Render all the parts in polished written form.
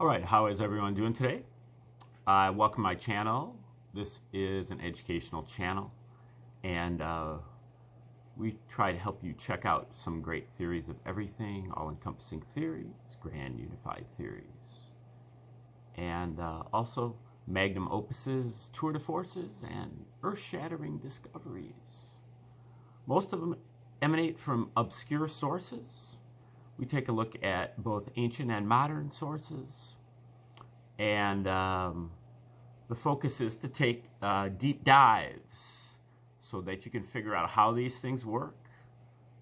All right, how is everyone doing today? Welcome to my channel. This is an educational channel, and we try to help you check out some great theories of everything, all-encompassing theories, grand unified theories, and also magnum opuses, tour de forces, and earth-shattering discoveries. Most of them emanate from obscure sources. We take a look at both ancient and modern sources, and the focus is to take deep dives so that you can figure out how these things work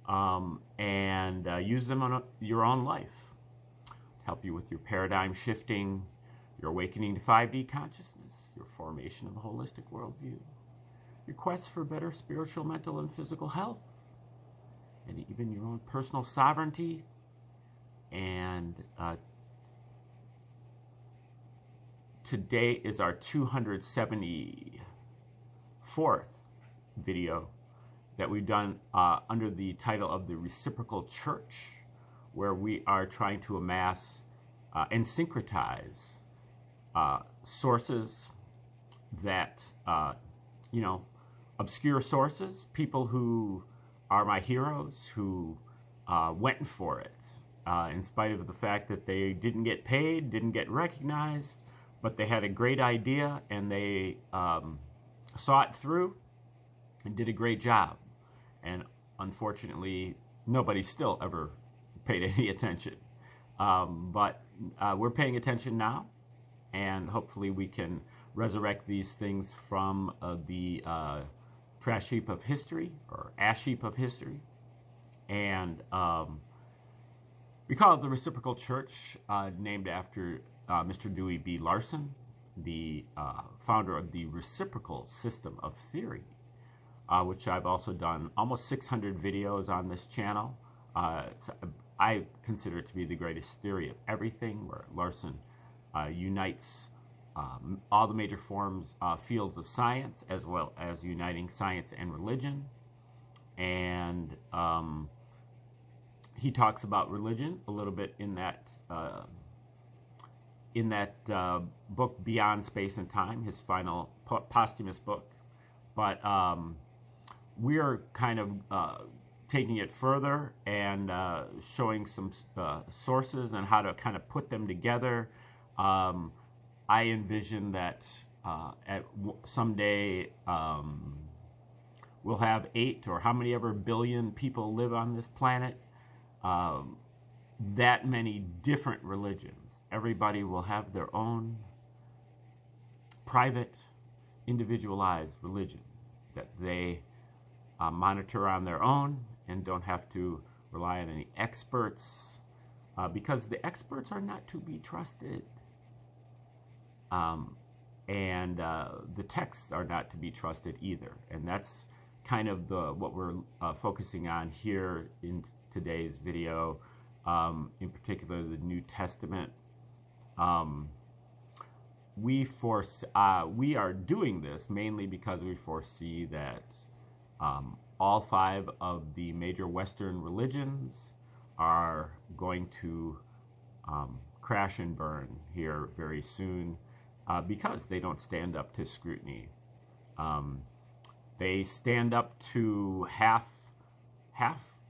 and use them on your own life to help you with your paradigm shifting, your awakening to 5D consciousness, your formation of a holistic worldview, your quest for better spiritual, mental, and physical health, and even your own personal sovereignty. And today is our 274th video that we've done under the title of the Reciprocal Church, where we are trying to amass and syncretize sources that, obscure sources, people who are my heroes, who went for it, in spite of the fact that they didn't get paid, didn't get recognized, but they had a great idea and they saw it through and did a great job. And unfortunately, nobody still ever paid any attention. But we're paying attention now, and hopefully we can resurrect these things from the trash heap of history, or ash heap of history. And we call it the Reciprocal Church, named after Mr. Dewey B. Larson, the founder of the Reciprocal system of theory, which I've also done almost 600 videos on this channel. I consider it to be the greatest theory of everything, where Larson unites all the major fields of science, as well as uniting science and religion. And he talks about religion a little bit in that book, Beyond Space and Time, his final posthumous book. But we are kind of taking it further and showing some sources and how to kind of put them together. I envision that someday we'll have 8 or how many ever billion people live on this planet. That many different religions. Everybody will have their own private, individualized religion that they monitor on their own and don't have to rely on any experts, because the experts are not to be trusted. And the texts are not to be trusted either. And that's kind of what we're focusing on here in today's video, in particular the New Testament. We are doing this mainly because we foresee that all 5 of the major Western religions are going to crash and burn here very soon, because they don't stand up to scrutiny. They stand up to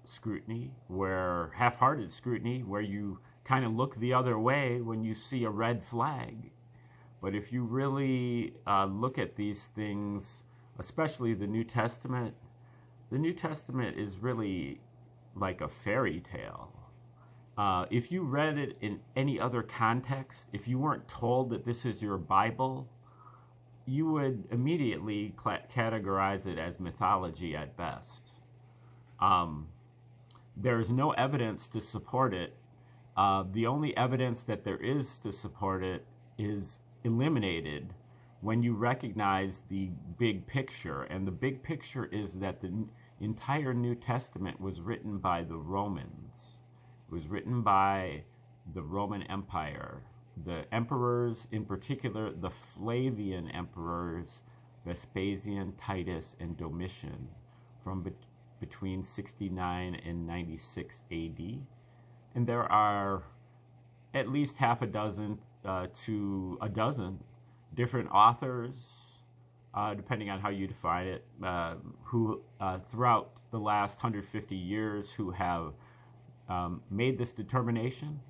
scrutiny, where half-hearted scrutiny, where you kind of look the other way when you see a red flag. But if you really look at these things, especially the New Testament is really like a fairy tale. If you read it in any other context, if you weren't told that this is your Bible, you would immediately categorize it as mythology at best. There's no evidence to support it. The only evidence that there is to support it is eliminated when you recognize the big picture. And the big picture is that the entire New Testament was written by the Romans. It was written by the Roman Empire. The emperors, in particular, the Flavian emperors, Vespasian, Titus, and Domitian, from between 69 and 96 AD. And there are at least half a dozen to a dozen different authors, depending on how you define it, who throughout the last 150 years who have made this determination,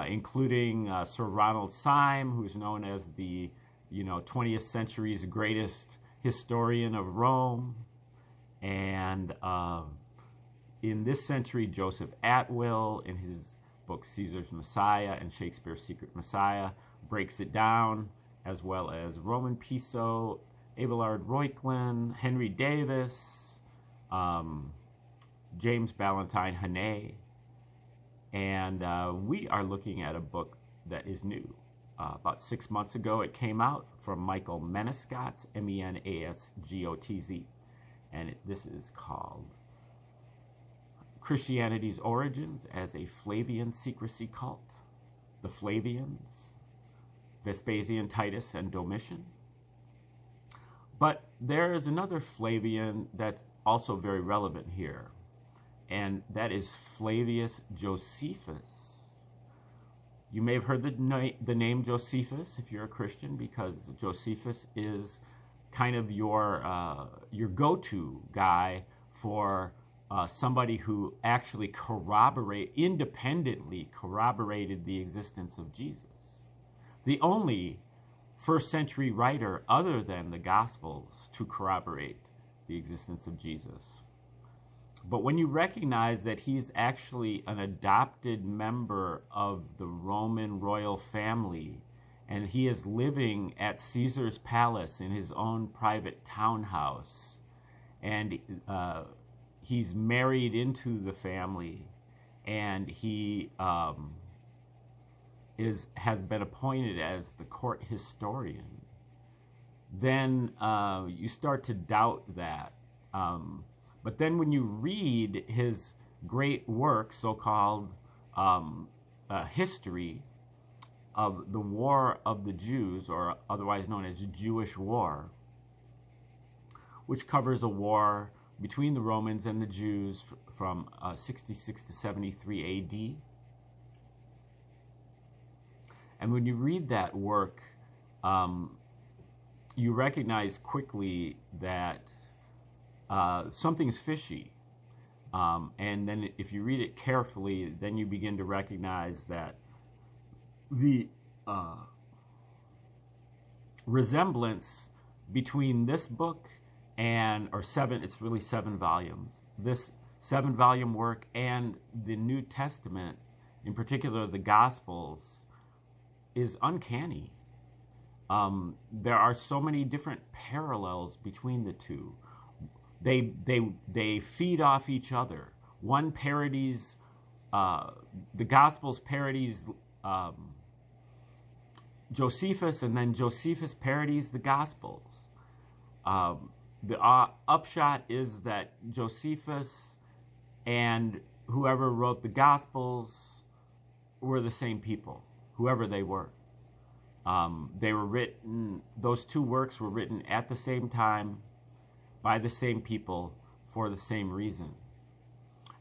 including Sir Ronald Syme, who's known as the 20th century's greatest historian of Rome, and in this century, Joseph Atwill, in his book Caesar's Messiah and Shakespeare's Secret Messiah, breaks it down, as well as Roman Piso, Abelard Reuchlin, Henry Davis, James Ballantyne Hannay, and we are looking at a book that is new. About 6 months ago, it came out from Michael Menescotz, Menasgotz, and this is called Christianity's Origins as a Flavian Secrecy Cult, the Flavians, Vespasian, Titus, and Domitian. But there is another Flavian that's also very relevant here, and that is Flavius Josephus. You may have heard the name Josephus if you're a Christian, because Josephus is kind of your go-to guy for somebody who actually independently corroborated the existence of Jesus. The only first century writer other than the Gospels to corroborate the existence of Jesus. But when you recognize that he's actually an adopted member of the Roman royal family, and he is living at Caesar's palace in his own private townhouse, and he's married into the family, and he has been appointed as the court historian, then you start to doubt that. But then when you read his great work, so-called history of the War of the Jews, or otherwise known as Jewish War, which covers a war between the Romans and the Jews from 66 to 73 AD. And when you read that work, you recognize quickly that something's fishy. And then if you read it carefully, then you begin to recognize that the resemblance between this book it's really 7 volumes, this 7-volume work and the New Testament, in particular the Gospels, is uncanny. There are so many different parallels between the two. They feed off each other. One parodies, the Gospels parodies Josephus, and then Josephus parodies the Gospels. The upshot is that Josephus and whoever wrote the Gospels were the same people, whoever they were. They were written, those two works were written at the same time by the same people for the same reason.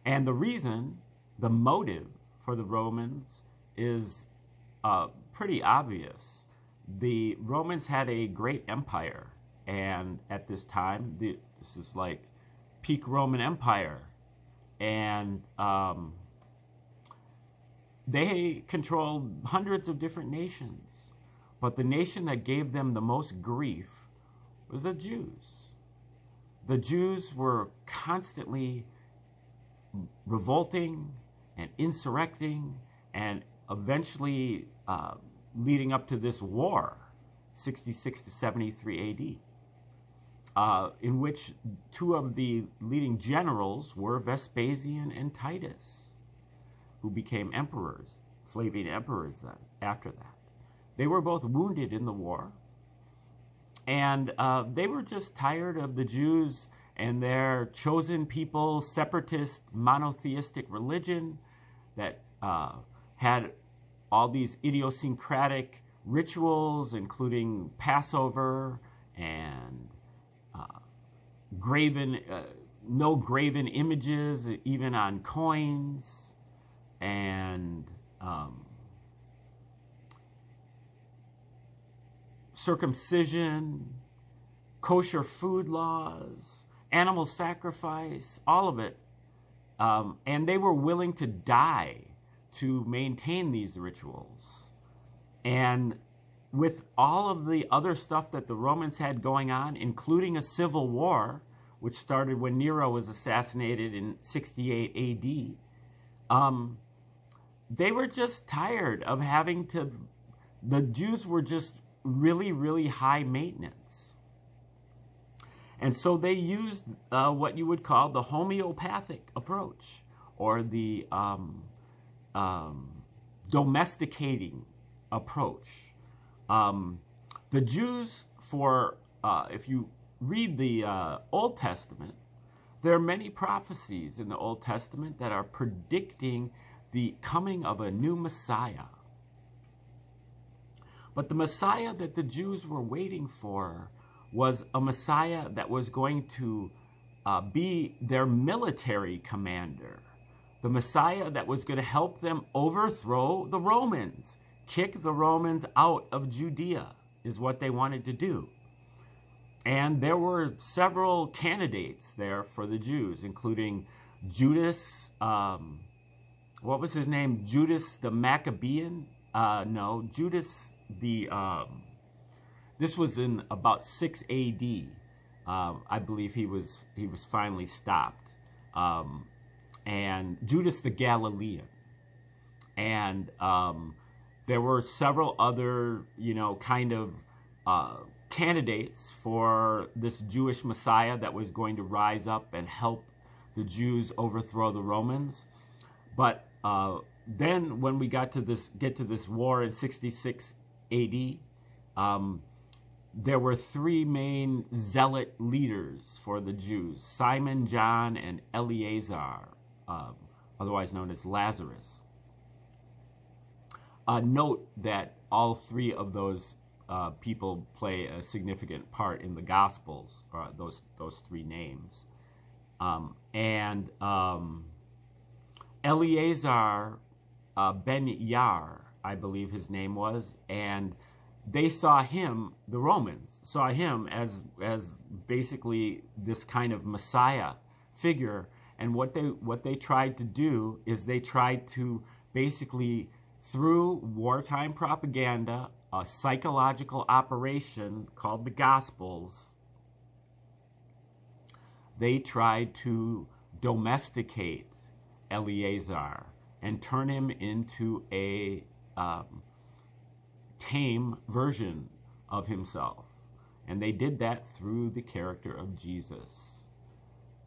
And the reason, the motive for the Romans is pretty obvious. The Romans had a great empire, and at this time, this is like peak Roman Empire, and they controlled hundreds of different nations. But the nation that gave them the most grief was the Jews. The Jews were constantly revolting and insurrecting, and eventually leading up to this war, 66 to 73 AD, in which two of the leading generals were Vespasian and Titus, who became emperors, Flavian emperors then, after that. They were both wounded in the war, and they were just tired of the Jews and their chosen people, separatist, monotheistic religion that had all these idiosyncratic rituals, including Passover and no graven images, even on coins, and circumcision, kosher food laws, animal sacrifice, all of it. And they were willing to die to maintain these rituals. And with all of the other stuff that the Romans had going on, including a civil war, which started when Nero was assassinated in 68 AD, they were just tired of having to, the Jews were just really, really high maintenance. And so they used what you would call the homeopathic approach, or the domesticating approach. The Jews, if you read the Old Testament, there are many prophecies in the Old Testament that are predicting the coming of a new Messiah. But the Messiah that the Jews were waiting for was a Messiah that was going to be their military commander. The Messiah that was going to help them overthrow the Romans. Kick the Romans out of Judea is what they wanted to do. And there were several candidates there for the Jews, including Judas, what was his name? Judas the Maccabean? No, Judas the, this was in about 6 AD. I believe he was finally stopped. And Judas the Galilean. And there were several other, kind of candidates for this Jewish Messiah that was going to rise up and help the Jews overthrow the Romans. But then when we get to this war in 66 AD, there were three main zealot leaders for the Jews: Simon, John, and Eleazar, otherwise known as Lazarus. Note that all three of those people play a significant part in the Gospels, those three names. Eleazar ben Yar, I believe his name was, and they saw him, the Romans saw him as basically this kind of Messiah figure. And what they tried to do is they tried to basically, through wartime propaganda, a psychological operation called the Gospels, they tried to domesticate Eleazar and turn him into a tame version of himself. And they did that through the character of Jesus.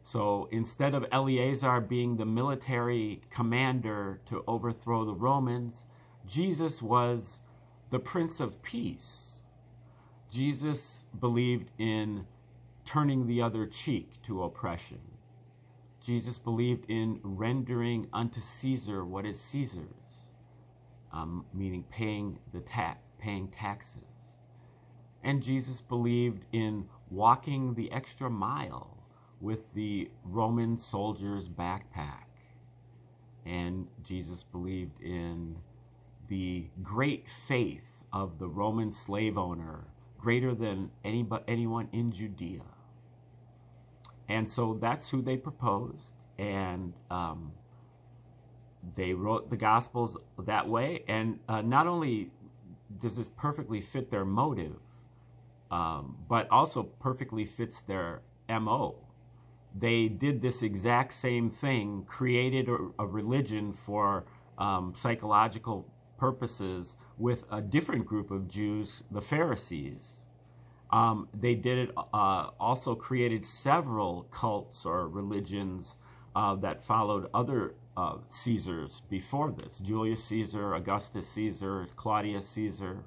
So instead of Eleazar being the military commander to overthrow the Romans, Jesus was the Prince of Peace. Jesus believed in turning the other cheek to oppression. Jesus believed in rendering unto Caesar what is Caesar's, meaning paying taxes. And Jesus believed in walking the extra mile with the Roman soldier's backpack. And Jesus believed in the great faith of the Roman slave owner, greater than anyone in Judea. And so that's who they proposed, and they wrote the Gospels that way. And not only does this perfectly fit their motive, but also perfectly fits their MO. They did this exact same thing, created a religion for psychological purposes with a different group of Jews, the Pharisees. They did it, also created several cults or religions that followed other Caesars before this: Julius Caesar, Augustus Caesar, Claudius Caesar,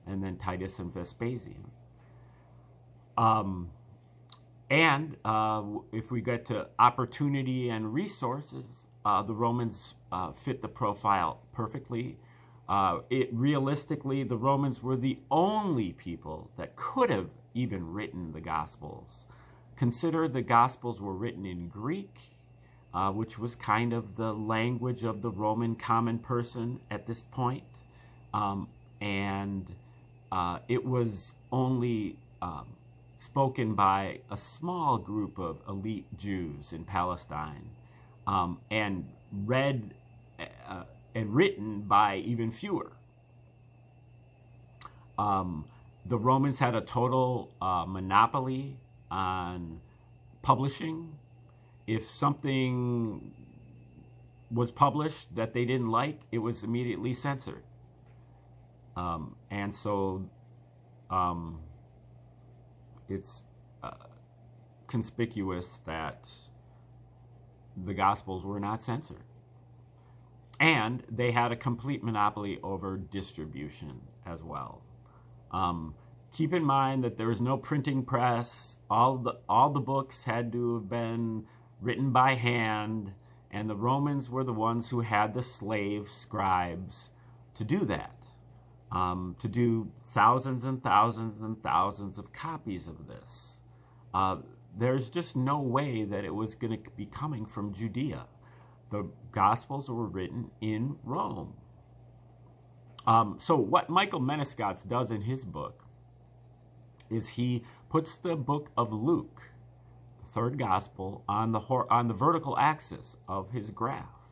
and then Titus and Vespasian. And if we get to opportunity and resources, the Romans fit the profile perfectly. Realistically, the Romans were the only people that could have even written the Gospels. Consider the Gospels were written in Greek, which was kind of the language of the Roman common person at this point. And it was only spoken by a small group of elite Jews in Palestine, and read and written by even fewer. The Romans had a total monopoly on publishing. If something was published that they didn't like, it was immediately censored. And so it's conspicuous that the Gospels were not censored. And they had a complete monopoly over distribution as well. Keep in mind that there was no printing press. All the books had to have been written by hand, and the Romans were the ones who had the slave scribes to do that, to do thousands and thousands and thousands of copies of this. There's just no way that it was going to be coming from Judea. The Gospels were written in Rome. So what Michael Menescotz does in his book is he puts the book of Luke, the third Gospel, on the vertical axis of his graph,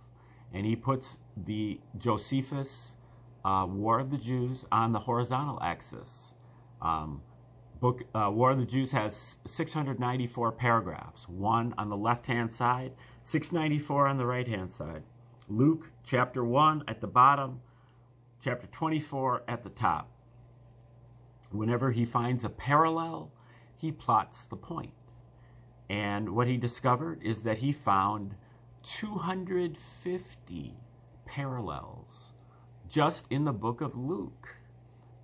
and he puts the Josephus War of the Jews on the horizontal axis. War of the Jews has 694 paragraphs, one on the left-hand side, 694 on the right-hand side. Luke chapter 1 at the bottom, chapter 24 at the top. Whenever he finds a parallel, he plots the point. And what he discovered is that he found 250 parallels just in the book of Luke.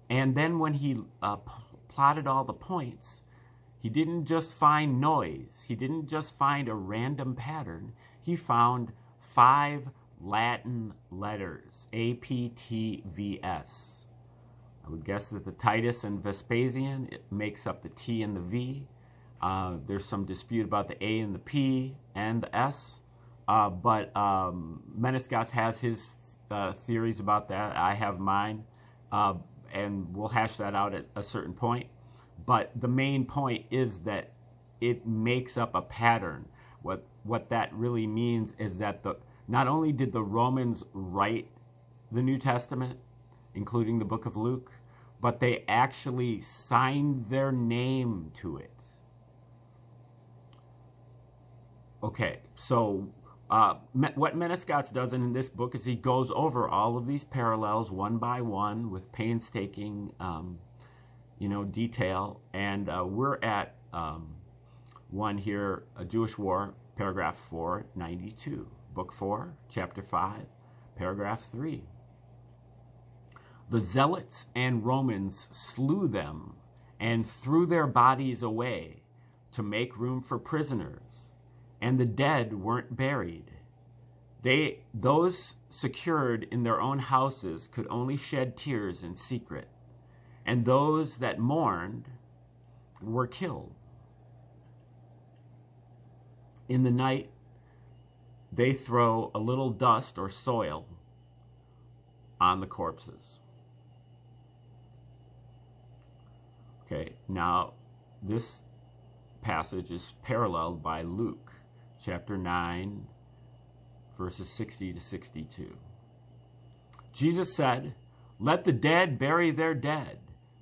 And then when he plotted all the points, he didn't just find noise. He didn't just find a random pattern. He found 5 Latin letters, APTVS. I would guess that the Titus and Vespasian, it makes up the T and the V. There's some dispute about the A and the P and the S. But Menescotz has his theories about that. I have mine. And we'll hash that out at a certain point. But the main point is that it makes up a pattern. What that really means is that not only did the Romans write the New Testament, including the book of Luke, but they actually signed their name to it. Okay, so what Menescotz does in this book is he goes over all of these parallels one by one with painstaking, detail. And we're at one here, A Jewish War, paragraph 492. Book 4, chapter 5, paragraph 3. The Zealots and Romans slew them and threw their bodies away to make room for prisoners, and the dead weren't buried. Those secured in their own houses could only shed tears in secret, and those that mourned were killed. In the night, they throw a little dust or soil on the corpses. Okay, now this passage is paralleled by Luke chapter 9, verses 60 to 62. Jesus said, "Let the dead bury their dead,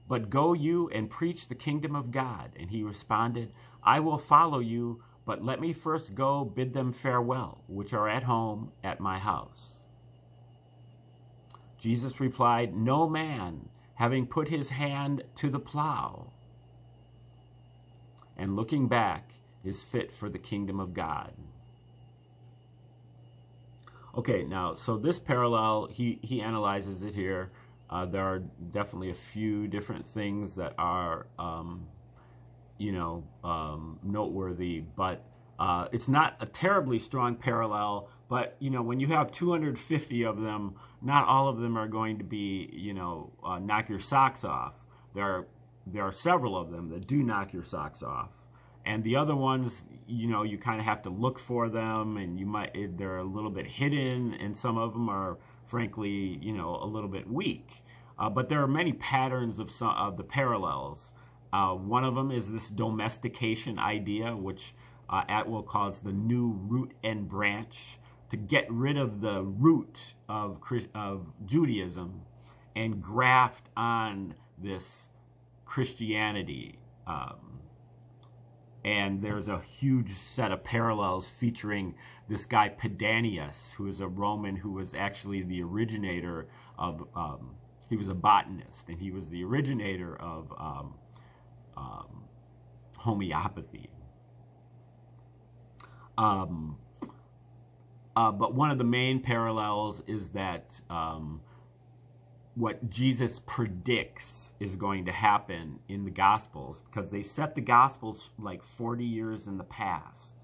but go you and preach the kingdom of God." And he responded, "I will follow you, but let me first go bid them farewell, which are at home at my house." Jesus replied, "No man, having put his hand to the plow and looking back, is fit for the kingdom of God." Okay, now, so this parallel, he analyzes it here. There are definitely a few different things that are, noteworthy, but it's not a terribly strong parallel. But, when you have 250 of them, not all of them are going to be, knock your socks off. There are several of them that do knock your socks off. And the other ones, you kind of have to look for them, and they're a little bit hidden, and some of them are, frankly, a little bit weak. But there are many patterns of some of the parallels. One of them is this domestication idea, which Atwill calls the new root and branch, to get rid of the root of Judaism and graft on this Christianity. And there's a huge set of parallels featuring this guy Pedanius, who is a Roman who was actually the originator of, he was a botanist, and he was the originator of homeopathy. But one of the main parallels is that what Jesus predicts is going to happen in the Gospels, because they set the Gospels like 40 years in the past.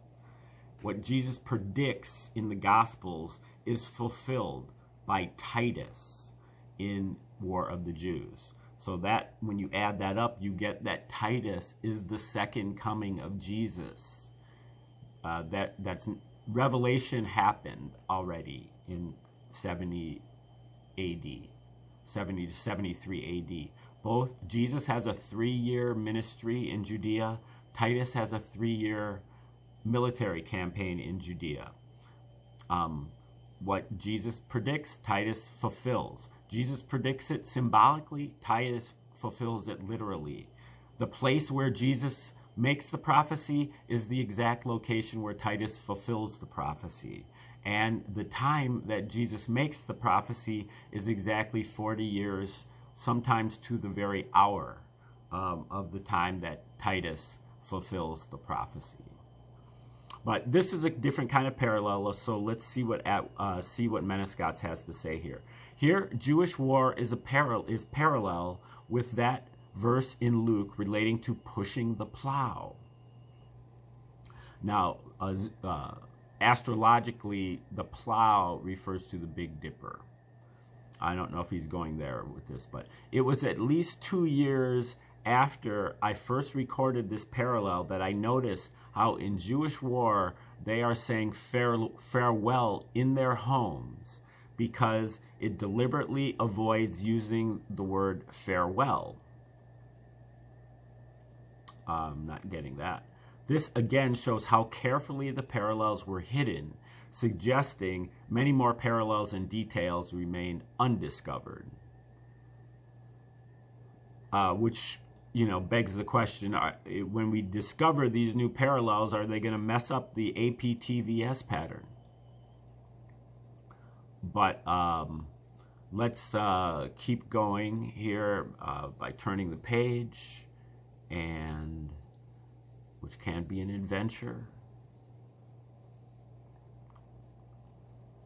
What Jesus predicts in the Gospels is fulfilled by Titus in War of the Jews. So that, when you add that up, you get that Titus is the second coming of Jesus. That's Revelation happened already in 70 AD. 70 to 73 AD. Both, Jesus has a 3-year ministry in Judea. Titus has a 3-year military campaign in Judea. What Jesus predicts, Titus fulfills. Jesus predicts it symbolically, Titus fulfills it literally. The place where Jesus makes the prophecy is the exact location where Titus fulfills the prophecy. And the time that Jesus makes the prophecy is exactly 40 years, sometimes to the very hour of the time that Titus fulfills the prophecy. But this is a different kind of parallel, so let's see what Menescotts has to say here. Here, Jewish war is parallel with that verse in Luke relating to pushing the plow. Now, astrologically, the plow refers to the Big Dipper. I don't know if he's going there with this, but it was at least 2 years after I first recorded this parallel that I noticed how in Jewish war they are saying farewell in their homes because it deliberately avoids using the word farewell. I'm not getting that. This again shows how carefully the parallels were hidden, suggesting many more parallels and details remain undiscovered. Which, you know, begs the question, when we discover these new parallels, are they going to mess up the APTVS pattern? But let's keep going here by turning the page, and which can be an adventure.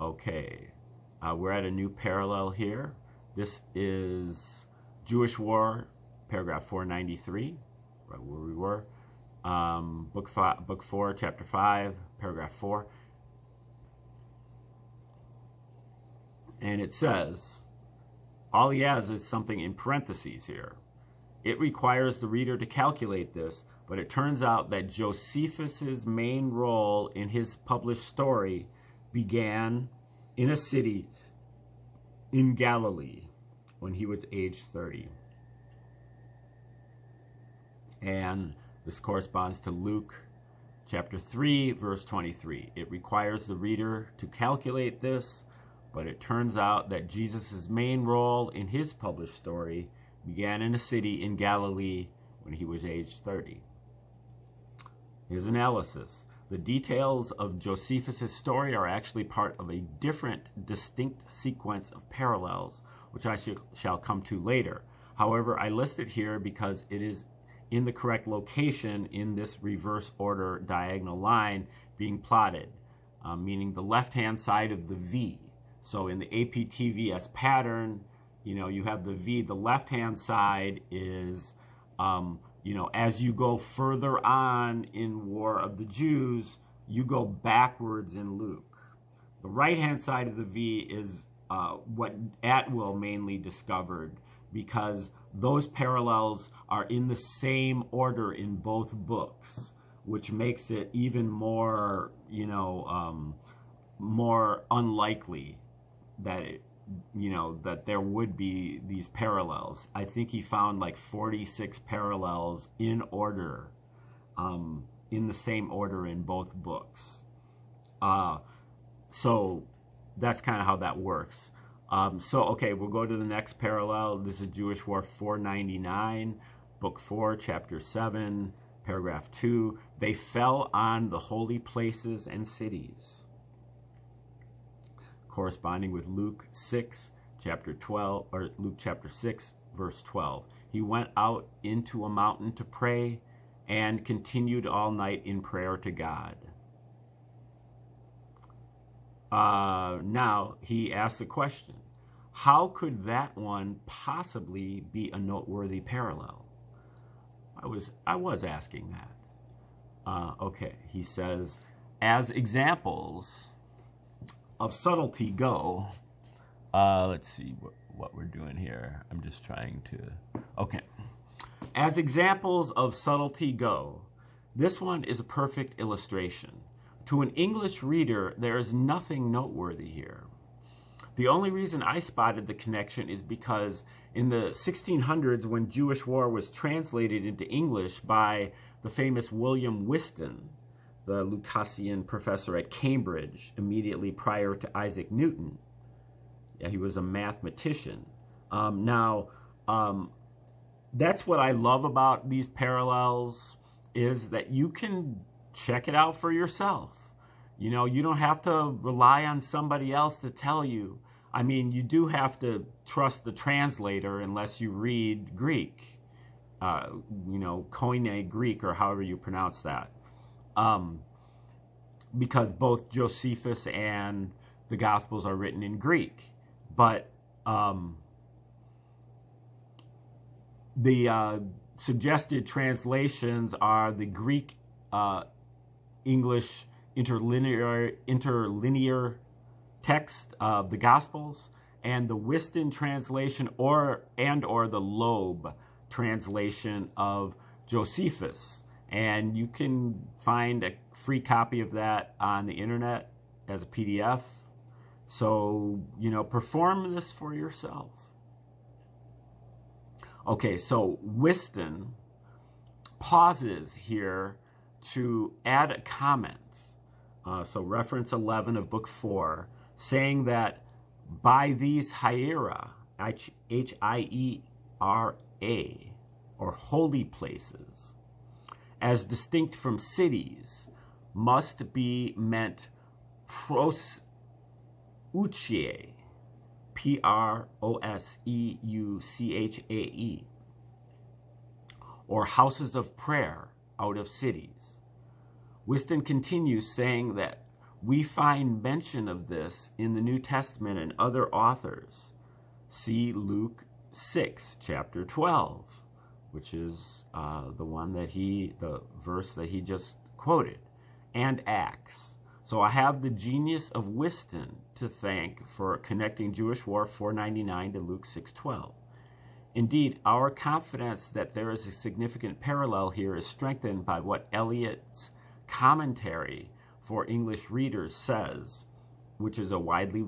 Okay, we're at a new parallel here. This is Jewish War, paragraph 493, right where we were. Book 4, chapter 5, paragraph 4. And it says, all he has is something in parentheses here. It requires the reader to calculate this, but it turns out that Josephus's main role in his published story began in a city in Galilee when he was age 30. And this corresponds to Luke chapter 3, verse 23. It requires the reader to calculate this, but it turns out that Jesus' main role in his published story began in a city in Galilee when he was age 30. His analysis. The details of Josephus' story are actually part of a different, distinct sequence of parallels, which I shall come to later. However, I list it here because it is in the correct location in this reverse order diagonal line being plotted, meaning the left-hand side of the V. So in the APTVS pattern, you know, you have the V. The left-hand side is, you know, as you go further on in War of the Jews, you go backwards in Luke. The right-hand side of the V is what Atwill mainly discovered, because those parallels are in the same order in both books, which makes it even more, you know, more unlikely that that there would be these parallels. I think he found like 46 parallels in order, in the same order in both books. So that's kind of how that works. Okay, we'll go to the next parallel. This is Jewish War 499, Book 4, Chapter 7, Paragraph 2. They fell on the holy places and cities. Corresponding with Luke 6, chapter 12, or Luke chapter 6, verse 12. He went out into a mountain to pray and continued all night in prayer to God. Now, he asks a question. How could that one possibly be a noteworthy parallel? I was asking that. Okay, he says, as examples of subtlety go, let's see what we're doing here. I'm just trying to, okay. As examples of subtlety go, this one is a perfect illustration. To an English reader, there is nothing noteworthy here. The only reason I spotted the connection is because in the 1600s, when Jewish War was translated into English by the famous William Whiston, the Lucasian professor at Cambridge, immediately prior to Isaac Newton. Yeah, he was a mathematician. That's what I love about these parallels, is that you can check it out for yourself. You don't have to rely on somebody else to tell you. I mean, you do have to trust the translator unless you read Greek, Koine Greek, or however you pronounce that. Because both Josephus and the Gospels are written in Greek. But the suggested translations are the Greek English interlinear text of the Gospels, and the Whiston translation or the Loeb translation of Josephus. And you can find a free copy of that on the internet as a PDF. So, perform this for yourself. Okay, so Whiston pauses here to add a comment. So reference 11 of book 4, saying that by these hiera, H-I-E-R-A, or holy places, as distinct from cities, must be meant proseuchae, Proseuchae, or houses of prayer out of cities. Whiston continues saying that we find mention of this in the New Testament and other authors. See Luke 6, chapter 12, which is the verse that he just quoted, and Acts. So I have the genius of Whiston to thank for connecting Jewish War 499 to Luke 6:12. Indeed, our confidence that there is a significant parallel here is strengthened by what Eliot's commentary for English readers says, which is a widely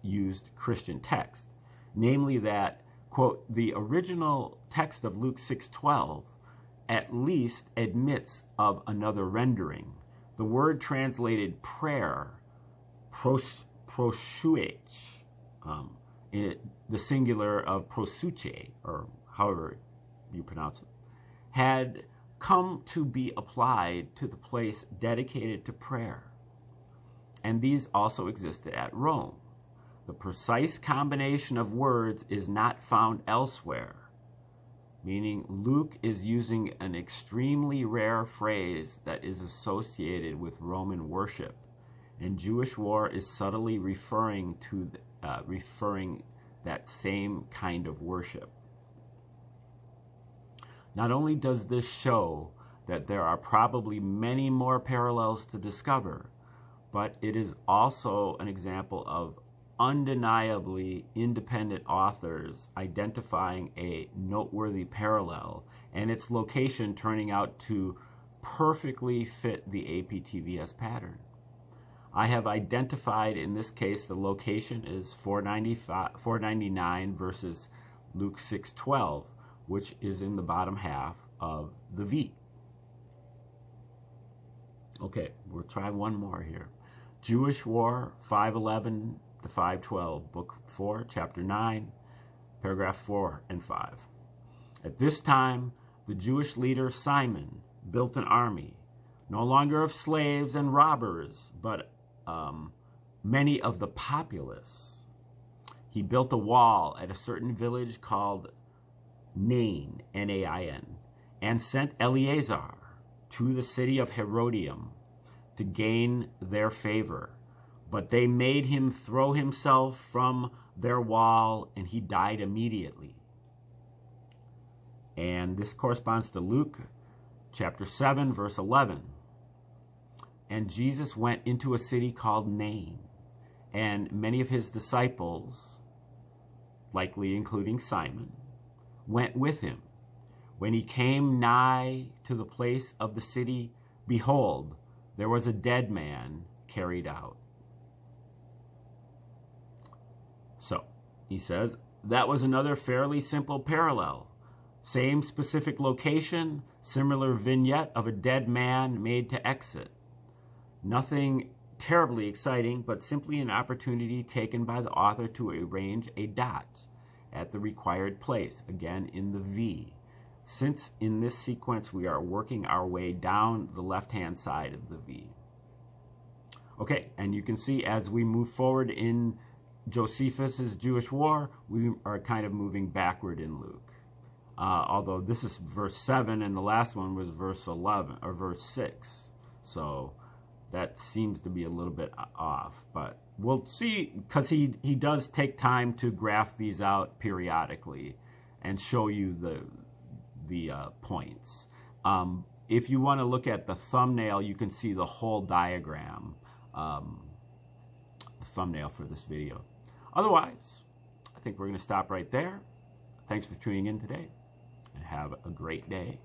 used Christian text, namely that, quote, the original text of Luke 6:12 at least admits of another rendering. The word translated prayer, proseuchae, the singular of proseuchae, or however you pronounce it, had come to be applied to the place dedicated to prayer. And these also existed at Rome. The precise combination of words is not found elsewhere, meaning Luke is using an extremely rare phrase that is associated with Roman worship, and Jewish War is subtly referring that same kind of worship. Not only does this show that there are probably many more parallels to discover, but it is also an example of undeniably independent authors identifying a noteworthy parallel and its location turning out to perfectly fit the APTVS pattern. I have identified, in this case, the location is 499 versus Luke 6:12, which is in the bottom half of the V. Okay, we'll try one more here. Jewish War, 5:11 to 5:12, Book 4, Chapter 9, Paragraph 4 and 5. At this time, the Jewish leader Simon built an army, no longer of slaves and robbers, but many of the populace. He built a wall at a certain village called Nain, N-A-I-N, and sent Eleazar to the city of Herodium to gain their favor. But they made him throw himself from their wall, and he died immediately. And this corresponds to Luke chapter 7, verse 11. And Jesus went into a city called Nain, and many of his disciples, likely including Simon, went with him. When he came nigh to the place of the city, behold, there was a dead man carried out. So, he says, that was another fairly simple parallel. Same specific location, similar vignette of a dead man made to exit. Nothing terribly exciting, but simply an opportunity taken by the author to arrange a dot at the required place, again in the V. Since in this sequence we are working our way down the left-hand side of the V. Okay, and you can see as we move forward in Josephus's Jewish War, we are kind of moving backward in Luke. Although this is verse 7 and the last one was verse 11 or verse 6. So that seems to be a little bit off, but we'll see, because he does take time to graph these out periodically and show you the points. If you want to look at the thumbnail, you can see the whole diagram, the thumbnail for this video. Otherwise, I think we're going to stop right there. Thanks for tuning in today, and have a great day.